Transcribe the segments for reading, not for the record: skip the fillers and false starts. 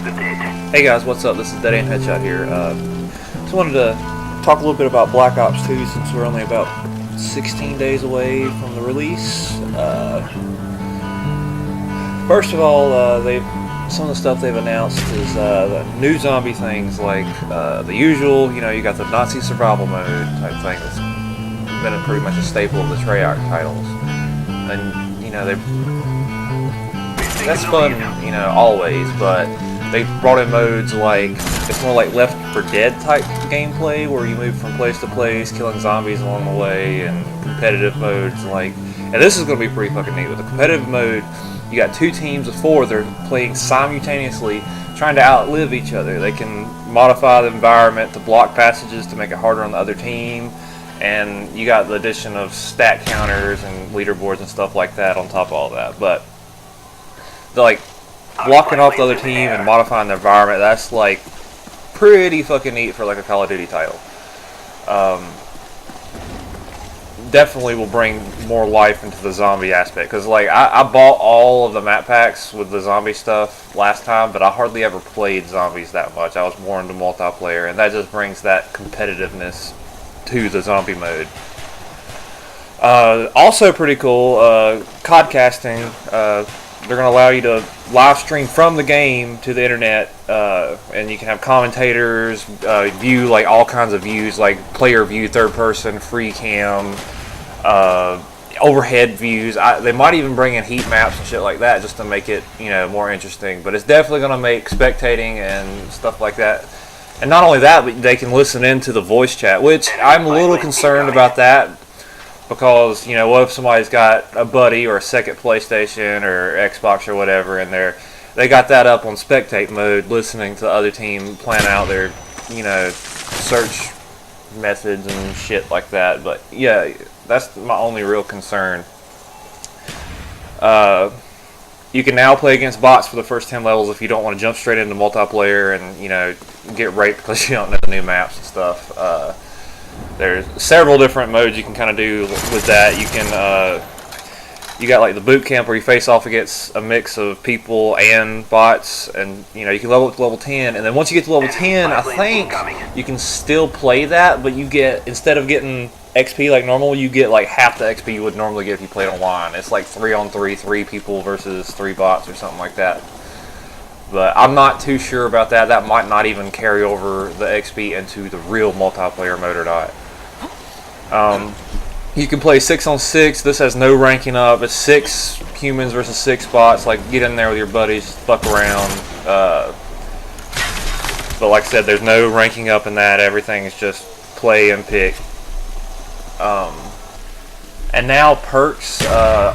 Hey guys, what's up? This is deadaimheadshot here. Just wanted to talk a little bit about Black Ops 2 since we're only about 16 days away from the release. First of all, some of the stuff they've announced is the new zombie things like the usual, you got the Nazi survival mode type thing that's been pretty much a staple of the Treyarch titles. And, that's fun, always, but they brought in modes like, it's more like Left 4 Dead type gameplay where you move from place to place, killing zombies along the way, and competitive modes and this is going to be pretty fucking neat. With the competitive mode, you got two teams of four, they're playing simultaneously, trying to outlive each other. They can modify the environment to block passages to make it harder on the other team, and you got the addition of stat counters and leaderboards and stuff like that on top of all that. But blocking off the other team and modifying the environment, that's pretty fucking neat for a Call of Duty title. Definitely will bring more life into the zombie aspect, because I bought all of the map packs with the zombie stuff last time, but I hardly ever played zombies that much. I was more into multiplayer, and that just brings that competitiveness to the zombie mode. Also pretty cool, codcasting. They're going to allow you to live stream from the game to the internet, and you can have commentators view all kinds of views, like player view, third person, free cam, overhead views. They might even bring in heat maps and shit like that just to make it more interesting. But it's definitely going to make spectating and stuff like that. And not only that, but they can listen into the voice chat, which I'm a little concerned about that. Because, what if somebody's got a buddy or a second PlayStation or Xbox or whatever, and they got that up on spectate mode, listening to the other team plan out their, search methods and shit like that. But, yeah, that's my only real concern. You can now play against bots for the first 10 levels if you don't want to jump straight into multiplayer and, get raped because you don't know the new maps and stuff. There's several different modes you can kind of do with that. You can, you got the boot camp where you face off against a mix of people and bots, and you can level up to level 10. And then once you get to level 10, I think you can still play that, but you get, instead of getting XP like normal, you get half the XP you would normally get if you played online. It's 3-on-3, 3 people versus 3 bots or something like that. But I'm not too sure about that. That might not even carry over the XP into the real multiplayer mode or not. You can play 6-on-6. This has no ranking up. It's 6 humans versus 6 bots. Get in there with your buddies, fuck around. But like I said, there's no ranking up in that. Everything is just play and pick. And now perks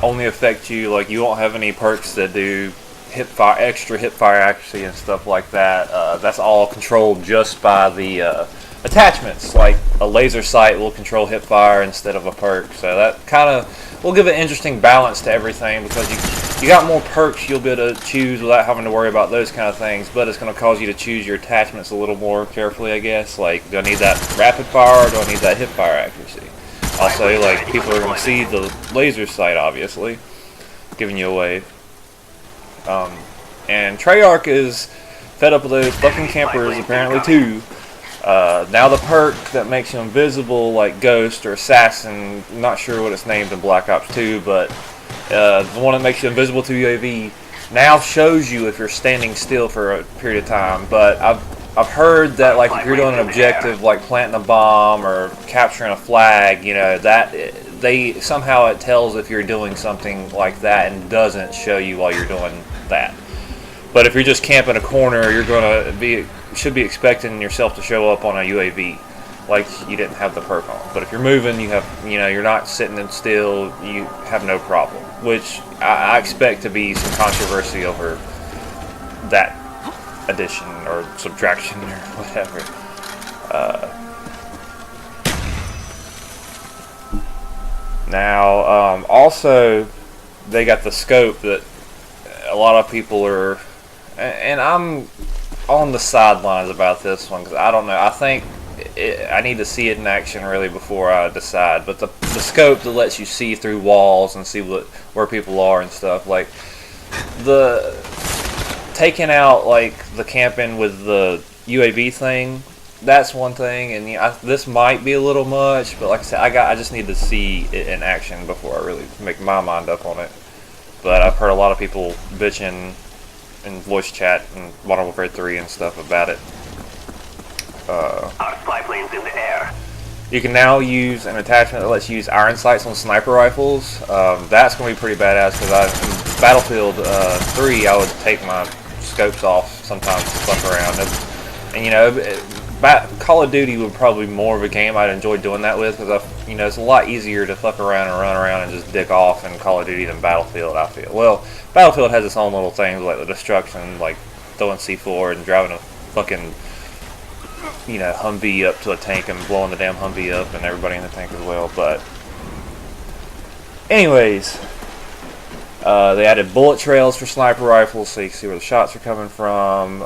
only affect you. You won't have any perks that do extra hip fire accuracy and stuff like that. That's all controlled just by the attachments. A laser sight will control hip fire instead of a perk, so that kind of will give an interesting balance to everything, because you got more perks you'll be able to choose without having to worry about those kind of things, but it's going to cause you to choose your attachments a little more carefully, I guess. Do I need that rapid fire or do I need that hip fire accuracy? Also, people are going to see the laser sight, obviously, giving you away. And Treyarch is fed up with those fucking campers apparently too. Now the perk that makes you invisible, like Ghost or Assassin, not sure what it's named in Black Ops 2, but the one that makes you invisible to UAV now shows you if you're standing still for a period of time. But I've heard that if you're doing an objective like planting a bomb or capturing a flag, that somehow it tells if you're doing something like that and doesn't show you while you're doing that. But if you're just camping a corner, you're should be expecting yourself to show up on a UAV, you didn't have the perk on. But if you're moving, you have, you're not sitting in still, you have no problem. Which I expect to be some controversy over that addition or subtraction or whatever. Now, also, they got the scope that a lot of people are, and I'm on the sidelines about this one because I don't know. I think I need to see it in action really before I decide. But the scope that lets you see through walls and see where people are and stuff, taking out like the camping with the UAV thing, that's one thing, and this might be a little much, but like I said, I just need to see it in action before I really make my mind up on it. But I've heard a lot of people bitching in voice chat and Modern Warfare 3 and stuff about it. Our spy plane's in the air. You can now use an attachment that lets you use iron sights on sniper rifles. That's going to be pretty badass, because in Battlefield 3, I would take my scopes off sometimes to fuck around. And you know, Call of Duty would probably be more of a game I'd enjoy doing that with, because you know, it's a lot easier to fuck around and run around and just dick off in Call of Duty than Battlefield, I feel. Well, Battlefield has its own little things like the destruction, like throwing C4 and driving a fucking, you know, Humvee up to a tank and blowing the damn Humvee up and everybody in the tank as well. But anyways, they added bullet trails for sniper rifles so you can see where the shots are coming from.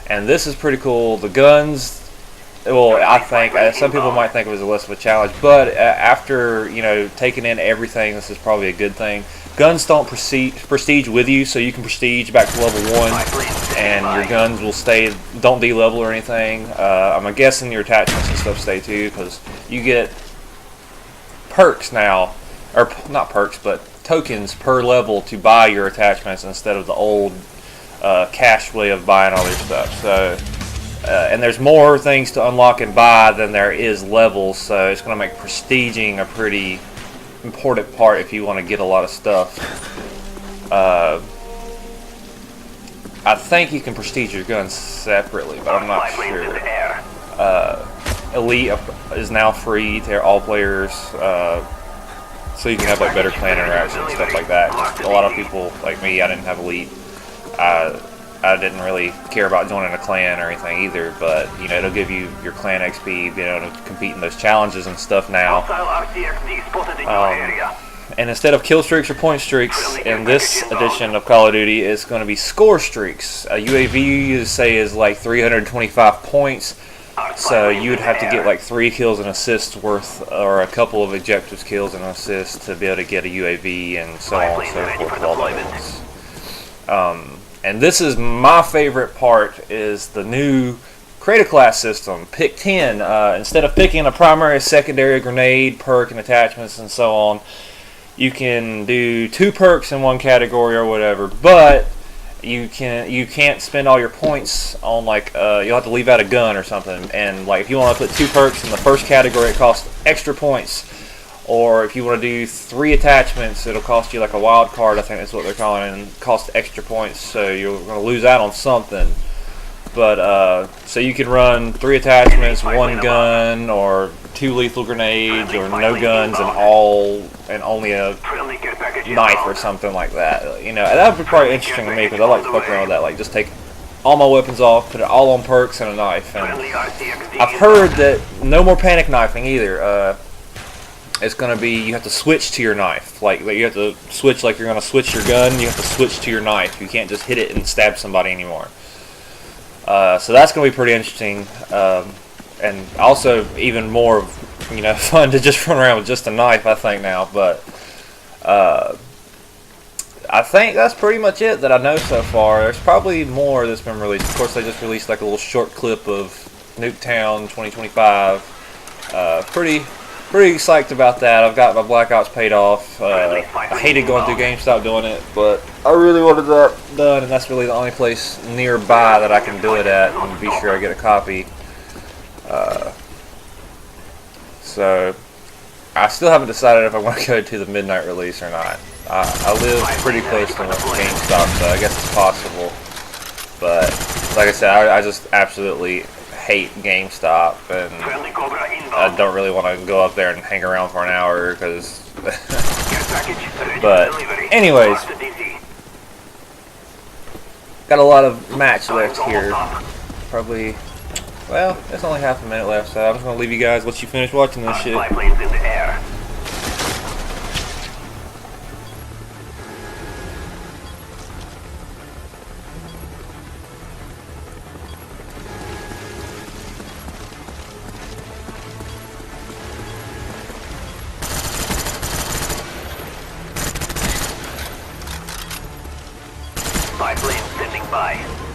And this is pretty cool. The guns, well, I think some people might think it was less of a challenge, but after, you know, taking in everything, this is probably a good thing. Guns don't prestige with you, so you can prestige back to level 1, and your guns will stay, don't de-level or anything. I'm guessing your attachments and stuff stay too, because you get perks now, or not perks, but tokens per level to buy your attachments instead of the old cash way of buying all your stuff. So, and there's more things to unlock and buy than there is levels, so it's going to make prestiging a pretty important part if you want to get a lot of stuff. I think you can prestige your guns separately, but I'm not sure. Elite is now free to all players, so you can have like better clan interaction and stuff like that. A lot of people like me, I didn't have Elite. I didn't really care about joining a clan or anything either, but you know, it'll give you your clan XP, being able to compete in those challenges and stuff now. And instead of kill streaks or point streaks, in this edition of Call of Duty, it's going to be score streaks. A UAV, you say, is like 325 points, so you would have to get like 3 kills and assists worth, or a couple of objectives kills and assists to be able to get a UAV, and so on and so forth with all those. And this is my favorite part, is the new create a class system. Pick 10. Instead of picking a primary, secondary, grenade, perk, and attachments and so on, you can do 2 perks in one category or whatever, but you can't spend all your points on, like, you'll have to leave out a gun or something, and like if you want to put 2 perks in the first category, it costs extra points. Or if you want to do 3 attachments, it'll cost you like a wild card, I think that's what they're calling it, and cost extra points, so you're going to lose out on something. But, so you can run 3 attachments, 1 gun, or 2 lethal grenades, or no guns and only a knife or something like that. You know, that would be probably interesting to me, because I like to fuck around with that, like just take all my weapons off, put it all on perks and a knife. And I've heard that no more panic knifing either. It's going to be, you have to switch to your knife. Like you have to switch, like you're going to switch your gun, you have to switch to your knife. You can't just hit it and stab somebody anymore. So that's going to be pretty interesting. And also even more, you know, fun to just run around with just a knife, I think, now. But I think that's pretty much it that I know so far. There's probably more that's been released. Of course, they just released like a little short clip of Nuketown 2025. Pretty psyched about that. I've got my Black Ops paid off. I hated going through GameStop doing it, but I really wanted that done, and that's really the only place nearby that I can do it at and be sure I get a copy. So I still haven't decided if I want to go to the midnight release or not. I live pretty close to GameStop, so I guess it's possible. But like I said, I just absolutely hate GameStop, and I don't really want to go up there and hang around for an hour, because but anyways, got a lot of match left here. Probably, well, there's only half a minute left, so I'm just gonna leave you guys once you finish watching this shit. 5 lanes standing by.